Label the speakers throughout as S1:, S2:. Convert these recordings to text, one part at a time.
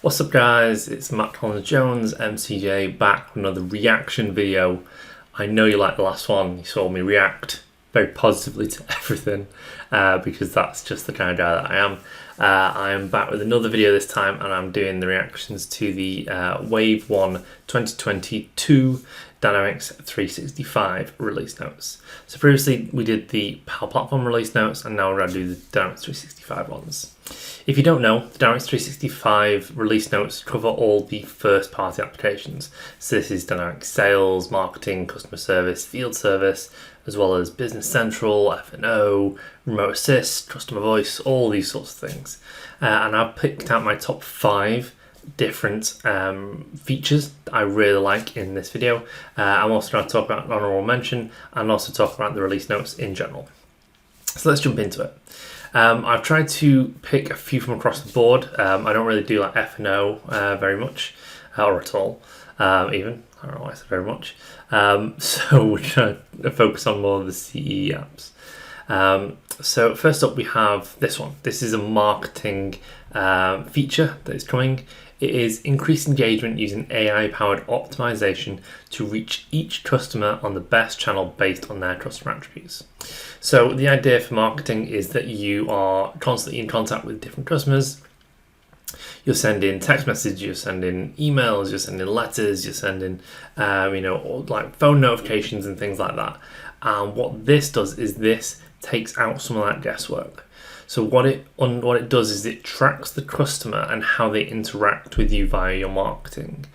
S1: What's up guys, it's Matt Collins-Jones, MCJ, back with another reaction video. I know you liked the last one, you saw me react very positively to everything because that's just the kind of guy that I am. I am back with another video this time and I'm doing the reactions to the Wave 1 2022 Dynamics 365 release notes. So previously we did the Power Platform release notes and now we're going to do the Dynamics 365 ones. If you don't know, the Dynamics 365 release notes cover all the first party applications. So this is Dynamics Sales, Marketing, Customer Service, Field Service, as well as Business Central, F&O, Remote Assist, Customer Voice, all these sorts of things. And I've picked out my top 5 different features that I really like in this video. I'm also going to talk about an honourable mention and also talk about the release notes in general. So let's jump into it. I've tried to pick a few from across the board. I don't really do like F&O very much, or at all, even. I don't know why I said very much. So we're trying to focus on more of the CE apps. So first up we have this one. This is a marketing feature that is coming. It is increased engagement using AI-powered optimization to reach each customer on the best channel based on their customer attributes. So the idea for marketing is that you are constantly in contact with different customers. You're sending text messages, you're sending emails, you're sending letters, you're sending, like phone notifications and things like that. And what this does is this takes out some of that guesswork. So what it does is it tracks the customer and how they interact with you via your marketing.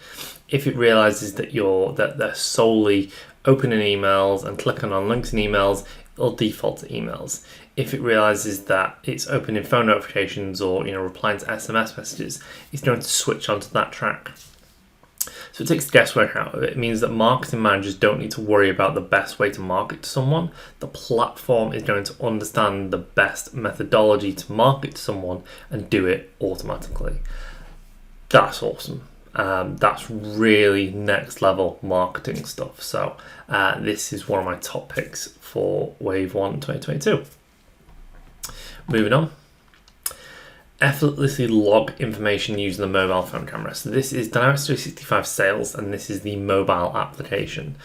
S1: If it realizes that they're solely opening emails and clicking on links in emails, it'll default to emails. If it realizes that it's opening phone notifications or replying to SMS messages, it's going to switch onto that track. So it takes the guesswork out of it. It means that marketing managers don't need to worry about the best way to market to someone. The platform is going to understand the best methodology to market to someone and do it automatically. That's awesome. That's really next level marketing stuff. So this is one of my top picks for Wave 1 2022. Moving on. Effortlessly log information using the mobile phone camera. So this is Dynamics 365 Sales and this is the mobile application.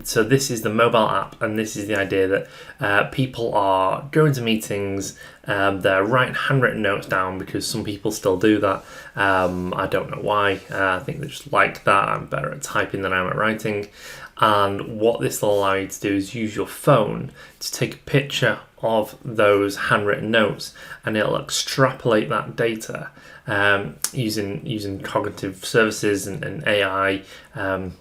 S1: So this is the mobile app and this is the idea that people are going to meetings, they're writing handwritten notes down because some people still do that. I don't know why. I think they just like that. I'm better at typing than I am at writing. And what this will allow you to do is use your phone to take a picture of those handwritten notes and it'll extrapolate that data using cognitive services and AI and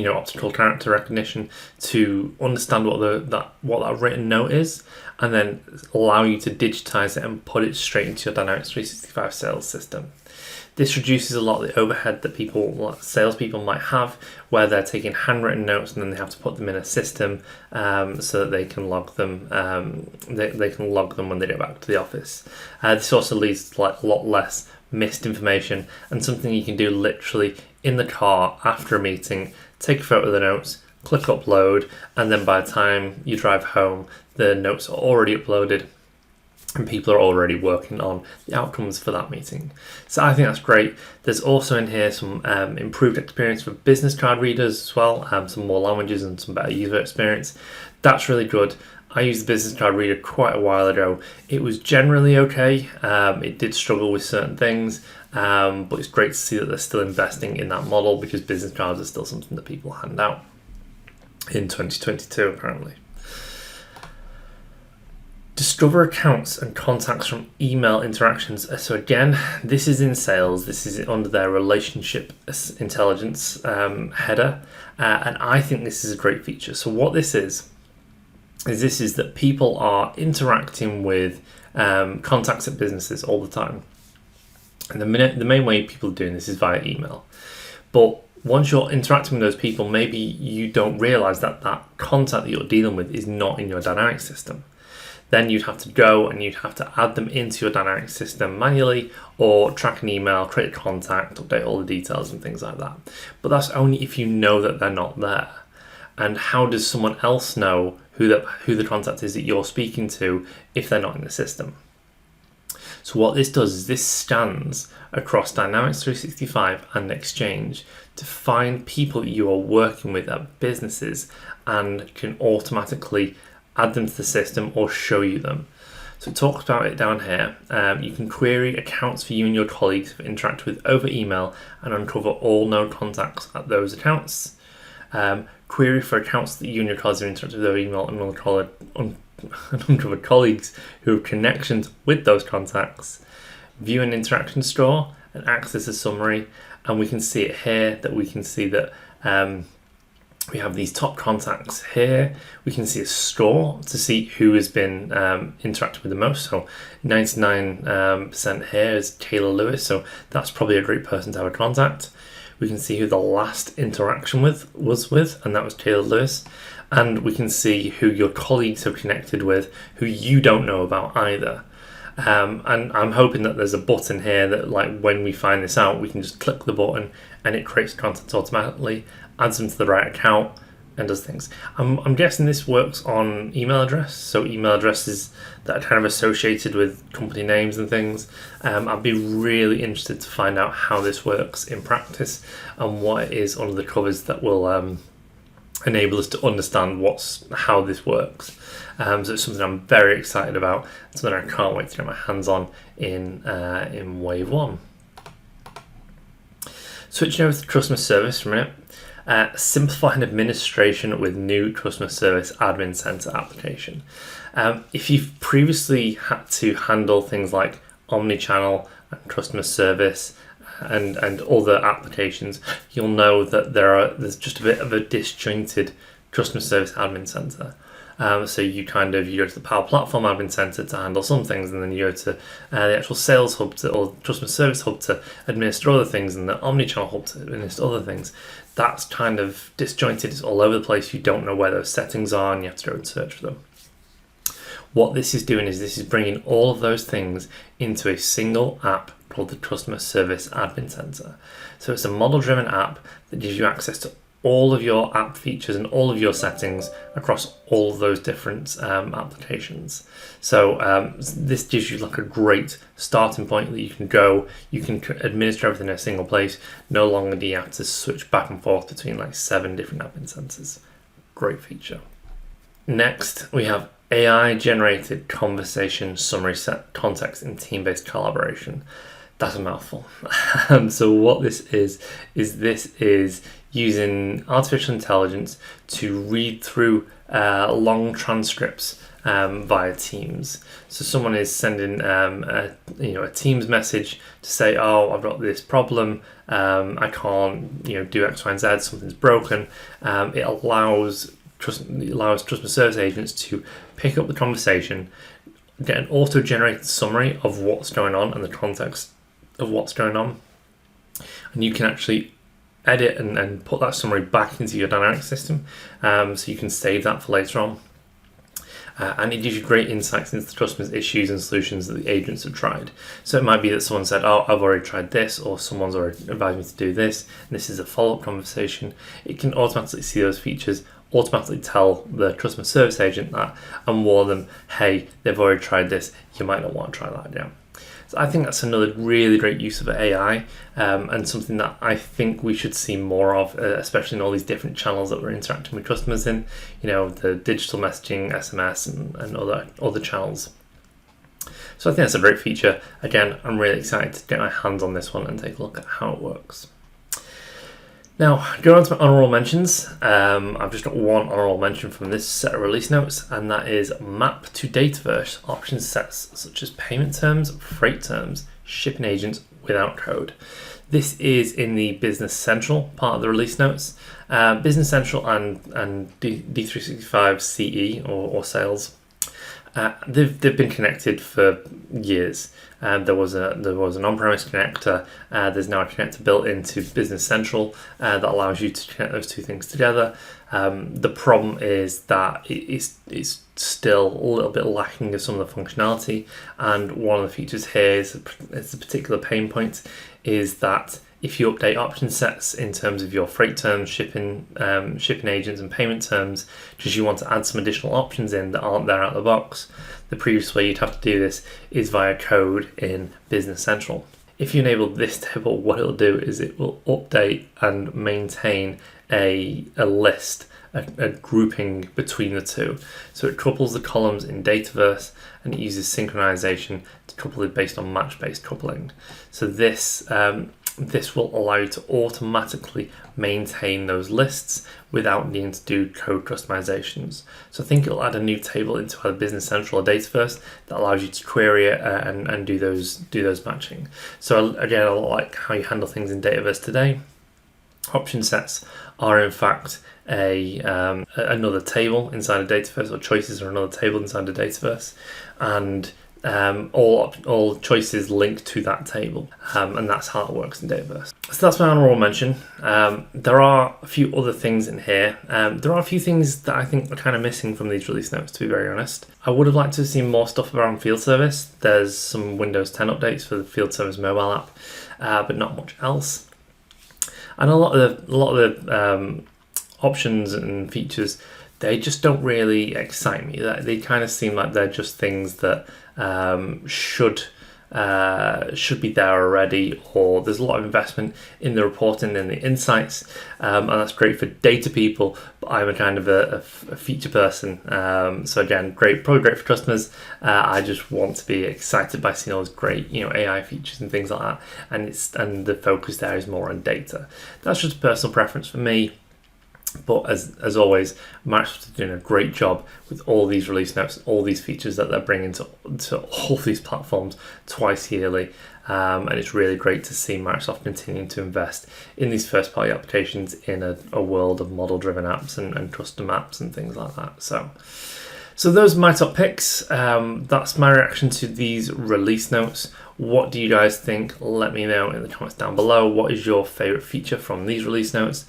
S1: optical character recognition to understand what that written note is and then allow you to digitize it and put it straight into your Dynamics 365 sales system. This reduces a lot of the overhead that salespeople might have where they're taking handwritten notes and then they have to put them in a system so that they can log them. They can log them when they get back to the office. This also leads to a lot less missed information and something you can do literally in the car after a meeting. Take a photo of the notes, click upload, and then by the time you drive home, the notes are already uploaded and people are already working on the outcomes for that meeting. So I think that's great. There's also in here some improved experience for business card readers as well, some more languages and some better user experience. That's really good. I used the business card reader quite a while ago. It was generally okay. It did struggle with certain things, but it's great to see that they're still investing in that model because business cards are still something that people hand out in 2022 apparently. Discover accounts and contacts from email interactions. So again, this is in sales. This is under their relationship intelligence header. And I think this is a great feature. So what this is that people are interacting with contacts at businesses all the time. And the main way people are doing this is via email. But once you're interacting with those people, maybe you don't realize that that contact that you're dealing with is not in your Dynamics system. Then you'd have to go and you'd have to add them into your Dynamics system manually or track an email, create a contact, update all the details and things like that. But that's only if you know that they're not there. And how does someone else know who the contact is that you're speaking to if they're not in the system? So what this does is this scans across Dynamics 365 and Exchange to find people that you are working with at businesses and can automatically add them to the system or show you them. So it talks about it down here. You can query accounts for you and your colleagues who've interacted with over email and uncover all known contacts at those accounts. Query for accounts that you and your colleagues have interacted with over email and uncover colleagues who have connections with those contacts. View an interaction store and access a summary. And we can see it here that we can see that we have these top contacts here. We can see a score to see who has been interacting with the most. So 99% here is Taylor Lewis. So that's probably a great person to have a contact. We can see who the last interaction was with, and that was Taylor Lewis. And we can see who your colleagues have connected with, who you don't know about either. And I'm hoping that there's a button here that, like, when we find this out, we can just click the button and it creates content automatically, adds them to the right account, and does things. I'm guessing this works on email address, so email addresses that are kind of associated with company names and things. I'd be really interested to find out how this works in practice and what it is under the covers that will enable us to understand how this works. So it's something I'm very excited about, something I can't wait to get my hands on in Wave 1. Switching over to customer service for a minute. Simplifying administration with new customer service admin center application. If you've previously had to handle things like omnichannel and customer service and other applications, you'll know that there's just a bit of a disjointed customer service admin center. So you go to the Power Platform Admin Center to handle some things, and then you go to the actual Sales Hub or Customer Service Hub to administer other things, and the Omnichannel Hub to administer other things. That's kind of disjointed. It's all over the place. You don't know where those settings are, and you have to go and search for them. What this is doing is this is bringing all of those things into a single app called the Customer Service Admin Center. So it's a model-driven app that gives you access to all of your app features and all of your settings across all of those different applications. So this gives you like a great starting point that you can administer everything in a single place. No longer do you have to switch back and forth between like 7 different admin centers. Great feature. Next, we have AI generated conversation summary set context in team-based collaboration. That's a mouthful. So what this is using artificial intelligence to read through long transcripts via Teams. So someone is sending a Teams message to say, "Oh, I've got this problem. I can't do X, Y, and Z. Something's broken." It allows customer service agents to pick up the conversation, get an auto-generated summary of what's going on and the context of what's going on, and you can actually edit and put that summary back into your dynamic system, so you can save that for later on. And it gives you great insights into the customer's issues and solutions that the agents have tried. So it might be that someone said, "Oh, I've already tried this," or someone's already advised me to do this, and this is a follow-up conversation. It can automatically see those features, automatically tell the customer service agent that, and warn them, "Hey, they've already tried this, you might not want to try that again." So I think that's another really great use of AI, and something that I think we should see more of, especially in all these different channels that we're interacting with customers in, the digital messaging, SMS, and other channels. So I think that's a great feature. Again, I'm really excited to get my hands on this one and take a look at how it works. Now, going on to my honourable mentions, I've just got one honourable mention from this set of release notes, and that is map to Dataverse option sets such as payment terms, freight terms, shipping agents without code. This is in the Business Central part of the release notes. Business Central and D365 CE or sales. They've been connected for years. There was an on-premise connector. There's now a connector built into Business Central that allows you to connect those two things together. The problem is that it's still a little bit lacking of some of the functionality, and one of the features here is a particular pain point, is that if you update option sets in terms of your freight terms, shipping agents, and payment terms, because you want to add some additional options in that aren't there out of the box, The previous way you'd have to do this is via code in Business Central. If you enable this table, what it'll do is it will update and maintain a list, a grouping between the two. So it couples the columns in Dataverse and it uses synchronization to couple it based on match-based coupling. So this will allow you to automatically maintain those lists without needing to do code customizations. So I think it'll add a new table into either Business Central or Dataverse that allows you to query it and do those matching. So again, I like how you handle things in Dataverse today. Option sets are in fact another table inside a Dataverse, or choices are another table inside a Dataverse, and all choices link to that table, and that's how it works in Dataverse. So that's my honourable mention. There are a few other things in here. There are a few things that I think are kind of missing from these release notes, to be very honest. I would have liked to have seen more stuff around field service. There's some Windows 10 updates for the field service mobile app, but not much else. And a lot of the options and features, they just don't really excite me. They kind of seem like they're just things that should be there already, or there's a lot of investment in the reporting and the insights, and that's great for data people, but I'm a kind of a feature person, so again, probably great for customers. I just want to be excited by seeing all those great AI features and things like that, and the focus there is more on data. That's just a personal preference for me. But as always, Microsoft is doing a great job with all these release notes, all these features that they're bringing to all these platforms twice yearly. And it's really great to see Microsoft continuing to invest in these first-party applications in a world of model-driven apps and custom apps and things like that. So those are my top picks. That's my reaction to these release notes. What do you guys think? Let me know in the comments down below. What is your favorite feature from these release notes?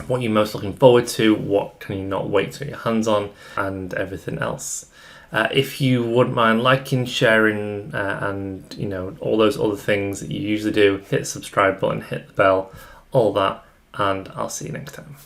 S1: What are you most looking forward to? What can you not wait to get your hands on? And everything else. If you wouldn't mind liking, sharing, and all those other things that you usually do, hit the subscribe button, hit the bell, all that, and I'll see you next time.